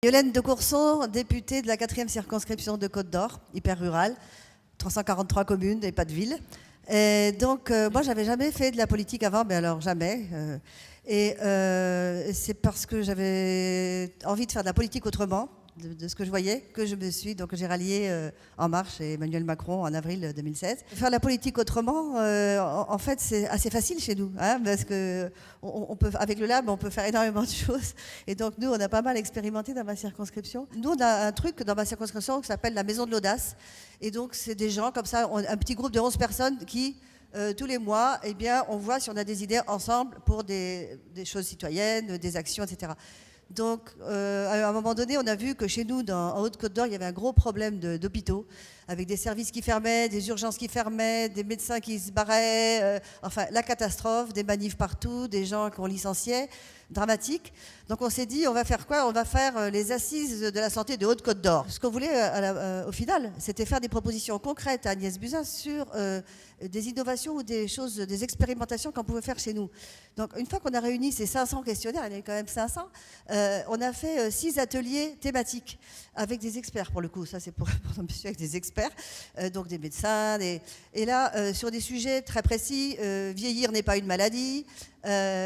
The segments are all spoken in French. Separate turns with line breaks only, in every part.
Violaine de Courson, députée de la 4e circonscription de Côte-d'Or, hyper rurale, 343 communes et pas de ville. Et donc, moi, j'avais jamais fait de la politique avant, mais alors jamais. C'est parce que j'avais envie de faire de la politique autrement, de ce que je voyais, que j'ai rallié En Marche et Emmanuel Macron en avril 2016. Faire la politique autrement, en fait, c'est assez facile chez nous, hein, parce que avec le Lab, on peut faire énormément de choses. Et donc, nous, on a pas mal expérimenté dans ma circonscription. Nous, on a un truc dans ma circonscription qui s'appelle la Maison de l'Audace. Et donc, c'est des gens comme ça, un petit groupe de 11 personnes qui... tous les mois, eh bien, on voit si on a des idées ensemble pour des choses citoyennes, des actions, etc. Donc, à un moment donné, on a vu que chez nous, en Haute-Côte-d'Or, il y avait un gros problème d'hôpitaux, avec des services qui fermaient, des urgences qui fermaient, des médecins qui se barraient, enfin, la catastrophe, des manifs partout, des gens qu'on licenciait, dramatique. Donc, on s'est dit, on va faire quoi? On va faire les assises de la santé de Haute-Côte-d'Or. Ce qu'on voulait, au final, c'était faire des propositions concrètes à Agnès Buzyn sur des innovations ou des expérimentations qu'on pouvait faire chez nous. Donc, une fois qu'on a réuni ces 500 questionnaires, il y en avait quand même 500, on a fait 6 ateliers thématiques avec des experts, pour le coup. Ça, c'est pour monsieur avec des experts, donc des médecins. Et là, sur des sujets très précis, vieillir n'est pas une maladie,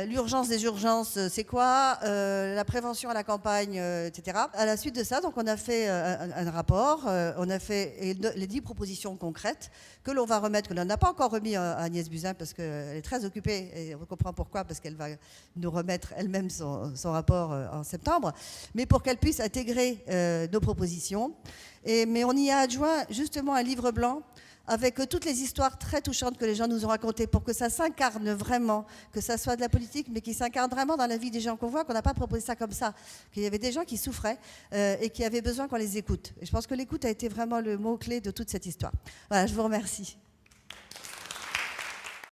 l'urgence des urgences, c'est quoi, la prévention à la campagne, etc. À la suite de ça, donc, on a fait un rapport, on a fait les 10 propositions concrètes que l'on va remettre, que l'on n'a pas encore remis à Agnès Buzyn parce qu'elle est très occupée, et on comprend pourquoi, parce qu'elle va nous remettre elle-même son rapport en septembre, mais pour qu'elle puisse intégrer nos propositions. Mais on y a adjoint justement un livre blanc avec toutes les histoires très touchantes que les gens nous ont racontées pour que ça s'incarne vraiment, que ça soit de la politique, mais qui s'incarne vraiment dans la vie des gens qu'on voit, qu'on n'a pas proposé ça comme ça, qu'il y avait des gens qui souffraient et qui avaient besoin qu'on les écoute. Et je pense que l'écoute a été vraiment le mot-clé de toute cette histoire. Voilà, je vous remercie.